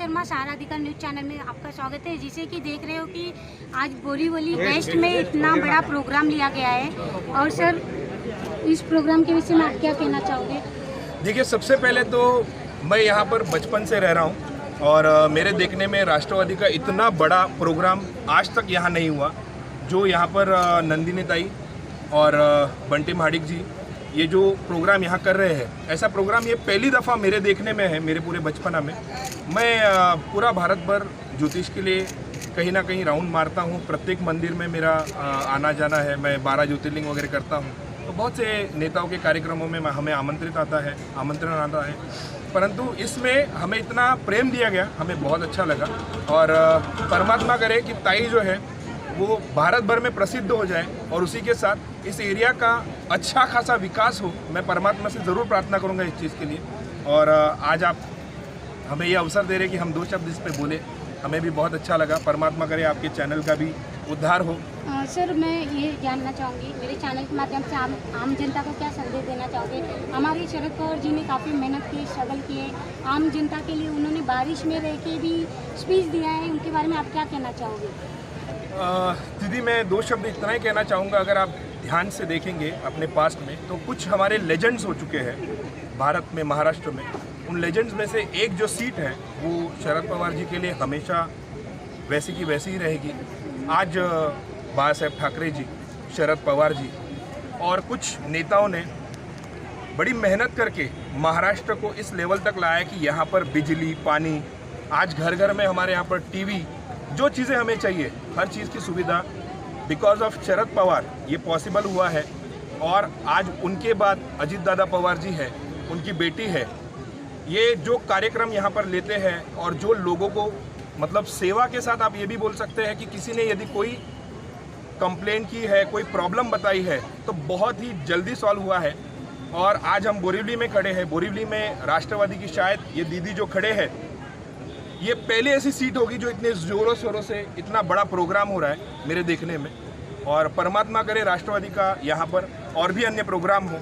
Sharma सहाराधिकार news channel में आपका स्वागत है। जिसे कि देख रहे हो कि आज बोरीवली वेस्ट में इतना बड़ा प्रोग्राम लिया गया है। और सर, इस प्रोग्राम के विषय में आप क्या कहना चाहोगे? देखिए, सबसे पहले तो मैं यहाँ पर बचपन से रह रहा हूँ और मेरे देखने में राष्ट्रवादी का इतना बड़ा प्रोग्राम आज तक यहाँ नहीं हुआ। जो यहाँ पर नंदिनी ताई और बंटी महाडिक जी ये जो प्रोग्राम यहाँ कर रहे हैं, ऐसा प्रोग्राम ये पहली दफ़ा मेरे देखने में है। मेरे पूरे बचपना में मैं पूरा भारत भर ज्योतिष के लिए कहीं ना कहीं राउंड मारता हूँ। प्रत्येक मंदिर में मेरा आना जाना है। मैं 12 ज्योतिर्लिंग वगैरह करता हूँ, तो बहुत से नेताओं के कार्यक्रमों में हमें आमंत्रण आता है। परंतु इसमें हमें इतना प्रेम दिया गया, हमें बहुत अच्छा लगा। और परमात्मा करे कि ताई जो है वो भारत भर में प्रसिद्ध हो जाए और उसी के साथ इस एरिया का अच्छा खासा विकास हो। मैं परमात्मा से ज़रूर प्रार्थना करूंगा इस चीज़ के लिए। और आज आप हमें ये अवसर दे रहे कि हम 2 शब्द इस पे बोले, हमें भी बहुत अच्छा लगा। परमात्मा करे आपके चैनल का भी उद्धार हो। सर, मैं ये जानना चाहूँगी, मेरे चैनल के माध्यम से आम जनता को क्या संदेश देना चाहोगे? हमारे शरद पवार जी ने काफ़ी मेहनत की, स्ट्रगल किए आम जनता के लिए। उन्होंने बारिश में रह के भी स्पीच दिया है, उनके बारे में आप क्या कहना चाहोगे? दीदी, मैं 2 शब्द इतना ही कहना चाहूँगा। अगर आप ध्यान से देखेंगे अपने पास्ट में, तो कुछ हमारे लेजेंड्स हो चुके हैं भारत में, महाराष्ट्र में। उन लेजेंड्स में से एक जो सीट है वो शरद पवार जी के लिए हमेशा वैसी की वैसी ही रहेगी। आज बाला साहेब ठाकरे जी, शरद पवार जी और कुछ नेताओं ने बड़ी मेहनत करके महाराष्ट्र को इस लेवल तक लाया कि यहाँ पर बिजली, पानी, आज घर घर में हमारे यहाँ पर टीवी, जो चीज़ें हमें चाहिए हर चीज़ की सुविधा बिकॉज ऑफ शरद पवार ये पॉसिबल हुआ है। और आज उनके बाद अजीत दादा पवार जी है, उनकी बेटी है। ये जो कार्यक्रम यहाँ पर लेते हैं और जो लोगों को मतलब सेवा के साथ, आप ये भी बोल सकते हैं कि किसी ने यदि कोई कंप्लेन की है, कोई प्रॉब्लम बताई है, तो बहुत ही जल्दी सॉल्व हुआ है। और आज हम बोरीवली में खड़े हैं। बोरीवली में राष्ट्रवादी की शायद ये दीदी जो खड़े हैं, ये पहली ऐसी सीट होगी जो इतने ज़ोरों शोरों से इतना बड़ा प्रोग्राम हो रहा है मेरे देखने में। और परमात्मा करे राष्ट्रवादी का यहाँ पर और भी अन्य प्रोग्राम हो,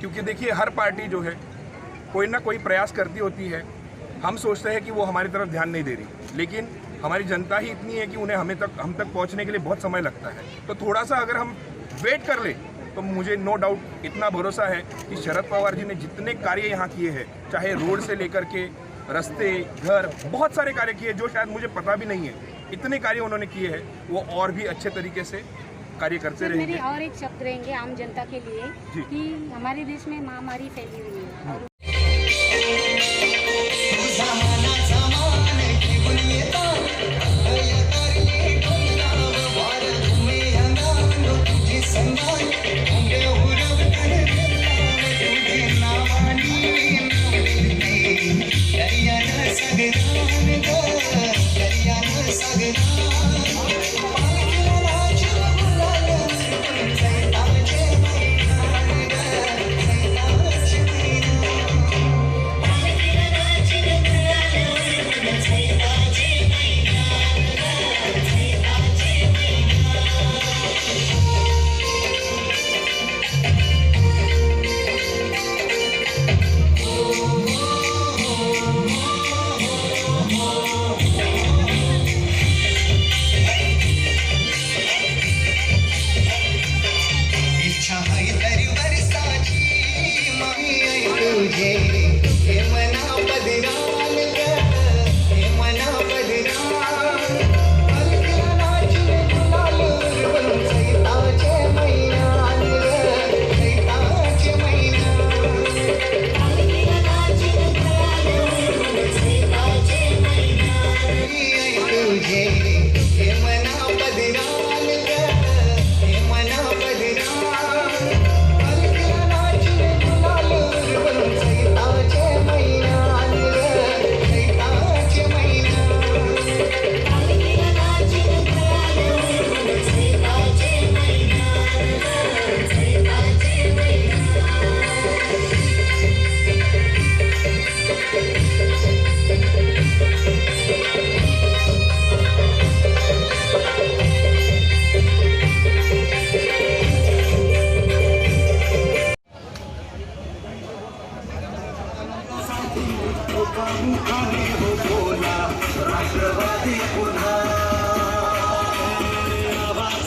क्योंकि देखिए हर पार्टी जो है कोई ना कोई प्रयास करती होती है। हम सोचते हैं कि वो हमारी तरफ ध्यान नहीं दे रही, लेकिन हमारी जनता ही इतनी है कि उन्हें हम तक पहुँचने के लिए बहुत समय लगता है। तो थोड़ा सा अगर हम वेट कर ले तो मुझे नो डाउट इतना भरोसा है कि शरद पवार जी ने जितने कार्य यहाँ किए हैं, चाहे रोड से लेकर के रास्ते, घर, बहुत सारे कार्य किए जो शायद मुझे पता भी नहीं है, इतने कार्य उन्होंने किए हैं, वो और भी अच्छे तरीके से कार्य करते रहेंगे। मेरे और एक शब्द रहेंगे आम जनता के लिए कि हमारे देश में महामारी फैली हुई है।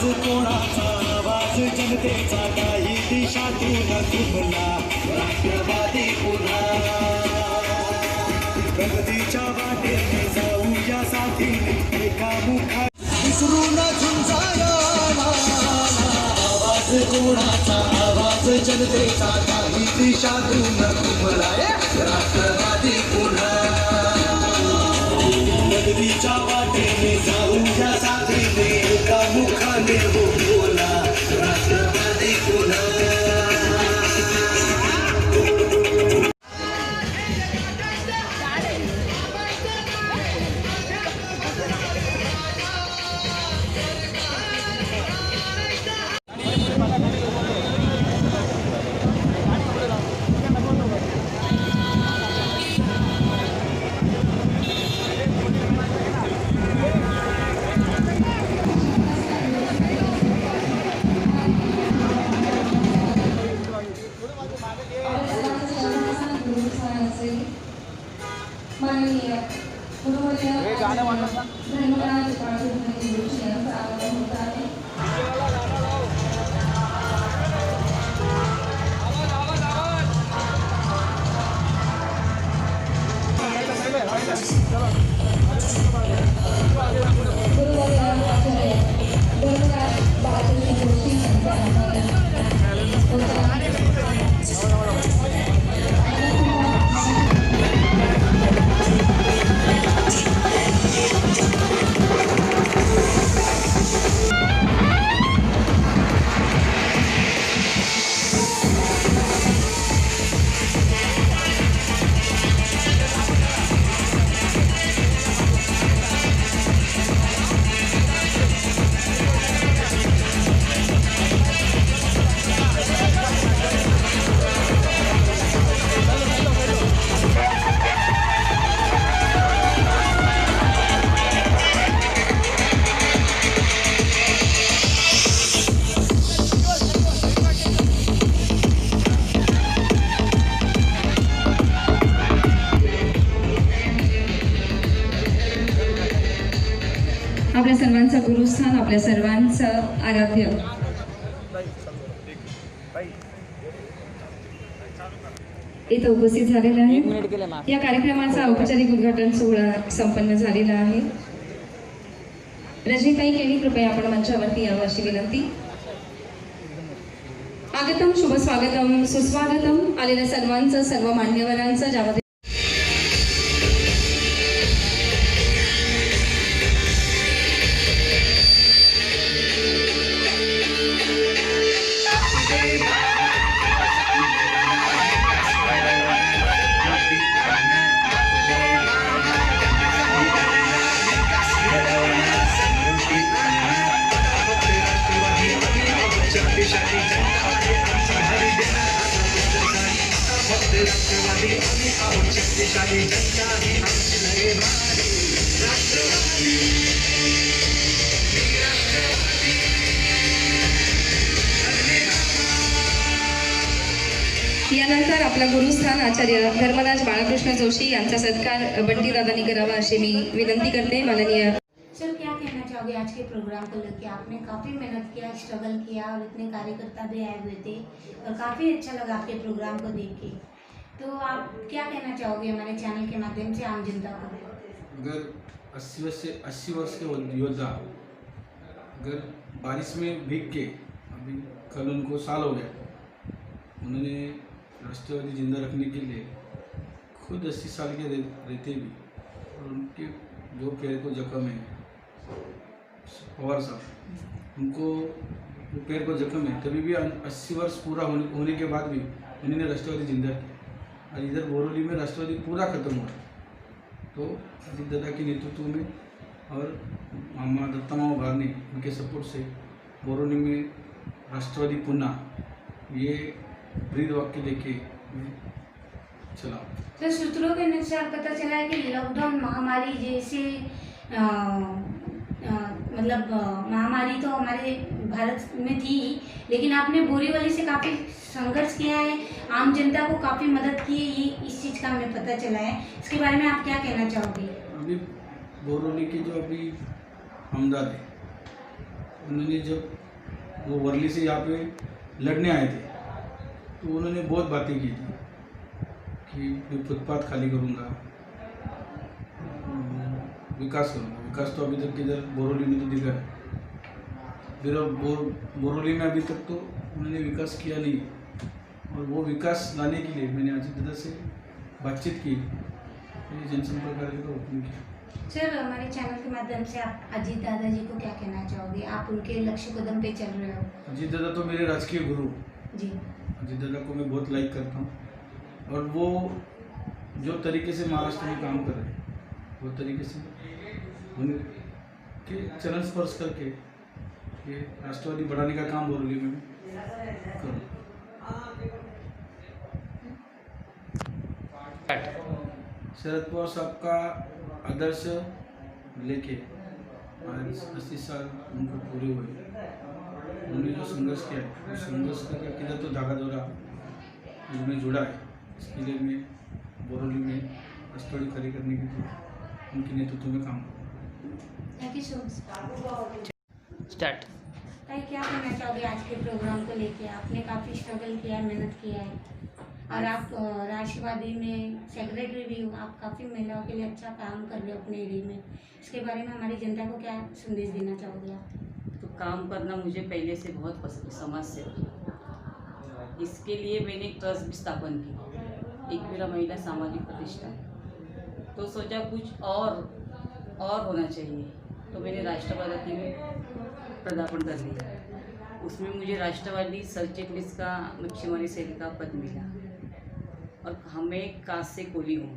आवाज कोणाचा आवाज जनतेचा काही दिशातून घुमला राष्ट्रवादी पुन्हा प्रगतीच्या वाटेने जाऊया साथीने एका मुखा विसरून झुंजाया आवाज कोणाचा आवाज जनतेचा काही दिशातून घुमला राष्ट्रवादी पुन्हा प्रगतीच्या वाटेने जाऊया साथीने एका मुखाने बोला राष्ट्रवादी पुन्हा माननीय गुरुवर्य धर्मराज बाळकृष्ण जोशी यांचा आगमन होत आहे. गुरुवर्य आचार्य धर्मराज बाळकृष्ण जोशी यांचा आगमन होत आहे. आपल्या सर्वांचं गुरुस्थान, आपल्या सर्वांचं आराध्य इथं उपस्थित झालेलं आहे. या कार्यक्रमाचा औपचारिक उद्घाटन सोहळा संपन्न झालेला आहे. रजनीताई केली कृपया आपण मंचावरती यावं अशी विनंती. आगतम शुभ स्वागतम सुस्वागतम. आलेल्या सर्वांचं, सर्व मान्यवरांचं, ज्यामध्ये यानंतर आपला गुरुस्थान आचार्य धर्मराज बाळकृष्ण जोशी यांचा सत्कार बंटीदादांनी करावा अशी मी विनंती करते. माननीय सर, क्या कहना चाहोगे आज के प्रोग्राम को लेकर? आपने काफ़ी मेहनत किया, स्ट्रगल किया और इतने कार्यकर्ता भी आए हुए थे और काफ़ी अच्छा लगा आपके प्रोग्राम को देख के. तो आप क्या कहना चाहोगे हमारे चैनल के माध्यम से आम जनता को? अगर 80 वर्ष के योद्धा अगर बारिश में भीग के, अभी कल उनको साल हो गया, उन्होंने राष्ट्रवादी जिंदा रखने के लिए खुद 80 साल के रहते भी और उनके जो पैर को जख्म है, पवार साहब, उनको वो पैर को जख्म है, तभी भी 80 वर्ष पूरा होने के बाद भी उन्होंने राष्ट्रवादी जिंदा किया. और इधर बोरोली में राष्ट्रवादी पूरा खत्म हुआ. तो अजीत दादा के नेतृत्व में और मामा दत्ता मामा भारने उनके सपोर्ट से बोरोली में राष्ट्रवादी पुन्हा ये ब्रीद वाक्य लेके चला. तो सूत्रों के अनुसार पता चला है कि लॉकडाउन महामारी जैसे मतलब महामारी तो हमारे भारत में थी ही, लेकिन आपने बोरीवली से काफ़ी संघर्ष किया है, आम जनता को काफ़ी मदद की है, ये इस चीज़ का हमें पता चला है. इसके बारे में आप क्या कहना चाहोगे? अभी बोरोली के जो अभी हमदर्द है उन्होंने जब वो वर्ली से यहाँ पे लड़ने आए थे तो उन्होंने बहुत बातें की थी कि मैं फुटपाथ खाली करूँगा, विकास करूँगा। विकास तो अभी तक किधर बोरोली में तो दिखा है, फिर बोरोली में अभी तक तो उन्होंने विकास किया नहीं। और वो विकास लाने के लिए मैंने अजीत दादा से बातचीत की, जनसंपर्क कार्य का ओपन किया। सर, हमारे चैनल के माध्यम से आप अजीत दादाजी को क्या कहना चाहोगे? आप उनके लक्ष्य कदम पे चल रहे हो। अजीत दादा तो मेरे राजकीय गुरु, जी। अजीत दादा को मैं बहुत लाइक करता हूँ, और वो जो तरीके से महाराष्ट्र में काम कर रहे हैं वो तरीके से उनके चरण स्पर्श करके ये राष्ट्रवादी बढ़ाने का काम बोरोली में करूँ। शरद पवार साहब का आदर्श लेके आज 80 साल उनको पूरे हुए। उन्होंने जो संघर्ष किया है, उस संघर्ष का किधर तो धागा धोरा जिसमें जुड़ा है, इसके लिए मैं बोरोली में राष्ट्रवादी खड़ी करने के लिए उनके नेतृत्व में काम करूँ। Thank you so much. Start. भाई, क्या कहना चाहोगे आज के प्रोग्राम को लेके? आपने काफ़ी स्ट्रगल किया है, मेहनत किया है, और आप राष्ट्रवादी में सेक्रेटरी भी हो। आप काफ़ी महिलाओं के लिए अच्छा काम कर रहे हो अपने एरिया में। इसके बारे में हमारी जनता को क्या संदेश देना चाहोगे आप? तो काम करना मुझे पहले से बहुत पसंद है, समाज से। इसके लिए मैंने एक ट्रस्ट भी स्थापन की, एकवीरा महिला सामाजिक प्रतिष्ठान। तो सोचा कुछ और होना चाहिए, तो मैंने राष्ट्रवादी में पदार्पण कर लिया। उसमें मुझे राष्ट्रवादी सरचिटनीस का मच्छीमारी शैली का पद मिला, और हमें कास्ट से कोली हूँ,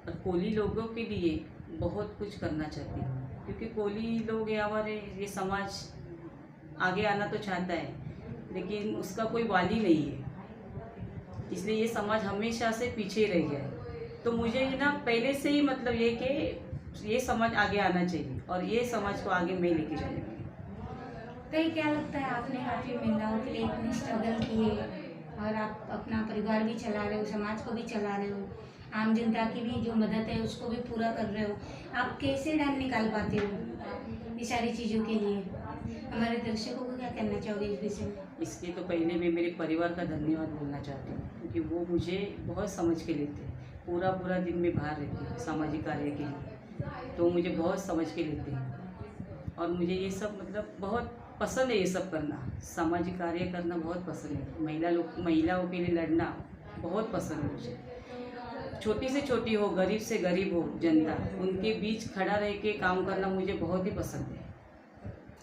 और कोली लोगों के लिए बहुत कुछ करना चाहती हूँ, क्योंकि कोली लोग हमारे ये समाज आगे आना तो चाहता है, लेकिन उसका कोई वाली नहीं है, इसलिए ये समाज हमेशा से पीछे रह गया है। तो मुझे ना पहले से ही मतलब ये कि ये समाज आगे आना चाहिए, और ये समाज को आगे मैं लेके जाने वाली। तो क्या लगता है, आपने काफ़ी महिलाओं के लिए इतनी स्ट्रगल की है, और आप अपना परिवार भी चला रहे हो, समाज को भी चला रहे हो, आम जनता की भी जो मदद है उसको भी पूरा कर रहे हो। आप कैसे टाइम निकाल पाते हो ये सारी चीज़ों के लिए? हमारे दर्शकों को क्या कहना चाहोगे इस विषय में? इसलिए तो पहले मैं मेरे परिवार का धन्यवाद बोलना चाहती हूँ, क्योंकि वो मुझे बहुत समझ के लेते हैं। पूरा दिन में बाहर रहती हूँ सामाजिक कार्य के लिए, तो मुझे बहुत समझ के लेते हैं, और मुझे ये सब मतलब बहुत पसंद है, ये सब करना, सामाजिक कार्य करना बहुत पसंद है। महिलाओं के लिए लड़ना बहुत पसंद है मुझे। छोटी से छोटी हो, गरीब से गरीब हो जनता, उनके बीच खड़ा रह के काम करना मुझे बहुत ही पसंद है।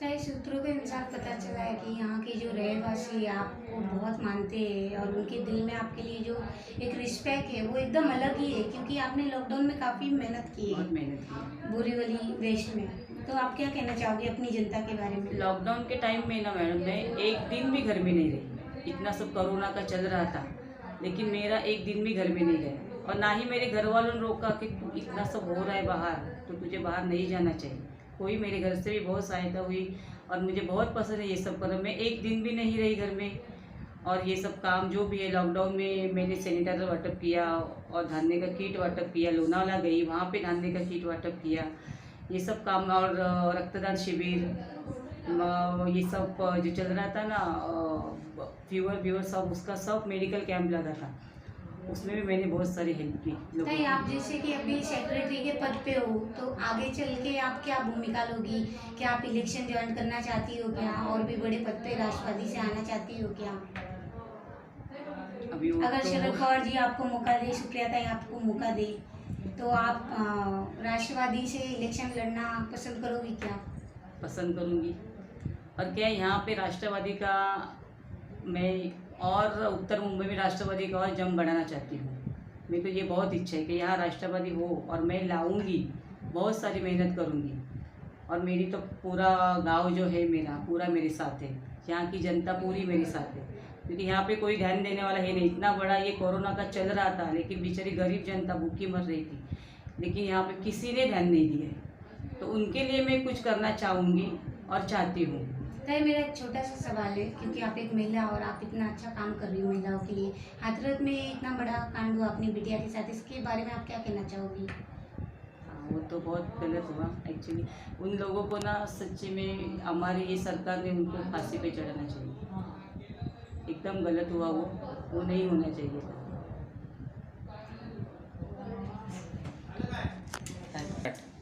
कई सूत्रों के अनुसार पता चला है कि यहाँ के जो रहवासी आपको बहुत मानते हैं, और उनके दिल में आपके लिए जो एक रिस्पेक्ट है वो एकदम अलग ही है, क्योंकि आपने लॉकडाउन में काफ़ी मेहनत की है, बहुत मेहनत की। बोरीवली वेस्ट में। तो आप क्या कहना चाहोगे अपनी जनता के बारे में? लॉकडाउन के टाइम में ना मैडम, मैं एक दिन भी घर में नहीं रही। इतना सब कोरोना का चल रहा था, लेकिन मेरा एक दिन भी घर में नहीं गया, और ना ही मेरे घर वालों ने रोका कि इतना सब हो रहा है बाहर, तो तुझे बाहर नहीं जाना चाहिए। कोई मेरे घर से भी बहुत सहायता हुई, और मुझे बहुत पसंद है ये सब करना। मैं एक दिन भी नहीं रही घर में, और ये सब काम जो भी है लॉकडाउन में मैंने सैनिटाइजर वाटप किया, और धान्य का किट वाटप किया। लोनावाला गई, वहाँ पे धान्य का किट वाटप किया, ये सब काम, और रक्तदान शिविर, ये सब जो चल रहा था ना, फीवर सब, उसका सब मेडिकल कैंप लगा था, उसमें भी मैंने बहुत सारी हेल्प की लोगों नहीं, की। आप जैसे कि अभी सेक्रेटरी के पद पे हो, तो आगे चल के आप क्या भूमिका लोगी? क्या आप इलेक्शन ज्वाइन करना चाहती हो क्या? और भी बड़े पद पे राष्ट्रवादी से आना चाहती हो क्या? अभी अगर तो शरद पवार जी आपको मौका दे, सुप्रिया ताई आपको मौका दे, तो आप राष्ट्रवादी से इलेक्शन लड़ना पसंद करोगी क्या? पसंद करूँगी। और क्या यहाँ पे राष्ट्रवादी का मैं, और उत्तर मुंबई में राष्ट्रवादी का और जम बढ़ाना चाहती हूँ। मेरे को ये बहुत इच्छा है कि यहाँ राष्ट्रवादी हो, और मैं लाऊंगी, बहुत सारी मेहनत करूँगी, और मेरी तो पूरा गांव जो है मेरा पूरा मेरे साथ है, यहाँ की जनता पूरी मेरे साथ है, क्योंकि यहाँ पे कोई ध्यान देने वाला है नहीं। इतना बड़ा ये कोरोना का चल रहा था, लेकिन बेचारी गरीब जनता भूखी मर रही थी, लेकिन यहाँ पे किसी ने ध्यान नहीं दिया। तो उनके लिए मैं कुछ करना चाहूँगी और चाहती हूँ। ताई, मेरा एक छोटा सा सवाल है, क्योंकि आप एक महिला और आप इतना अच्छा काम कर रही हो महिलाओं के लिए। हाथरस में इतना बड़ा कांड हुआ अपनी बिटिया के साथ, इसके बारे में आप क्या कहना चाहोगी? वो तो बहुत गलत हुआ एक्चुअली। उन लोगों को ना सच्ची में हमारी ये सरकार ने उनको फांसी पे चढ़ाना चाहिए। एकदम गलत हुआ वो नहीं होना चाहिए था।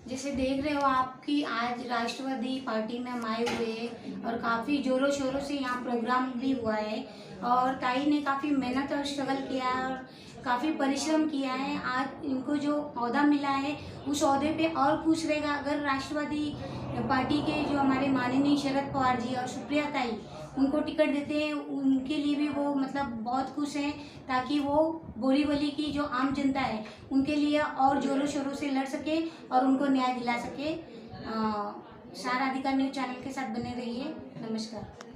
जैसे देख रहे हो आपकी आज राष्ट्रवादी पार्टी में हम आए हुए हैं और काफ़ी ज़ोरों शोरों से यहाँ प्रोग्राम भी हुआ है और ताई ने काफ़ी मेहनत और स्ट्रगल किया है और काफ़ी परिश्रम किया है। आज इनको जो ओहदा मिला है उस ओहदे पे और खुश रहेगा अगर राष्ट्रवादी पार्टी के जो हमारे माननीय शरद पवार जी और सुप्रिया ताई उनको टिकट देते हैं, उनके लिए भी वो मतलब बहुत खुश हैं ताकि वो बोरीवली की जो आम जनता है उनके लिए और ज़ोरों शोरों से लड़ सके और उनको न्याय दिला सके। सारा अधिकार न्यूज़ चैनल के साथ बने रहिए। नमस्कार।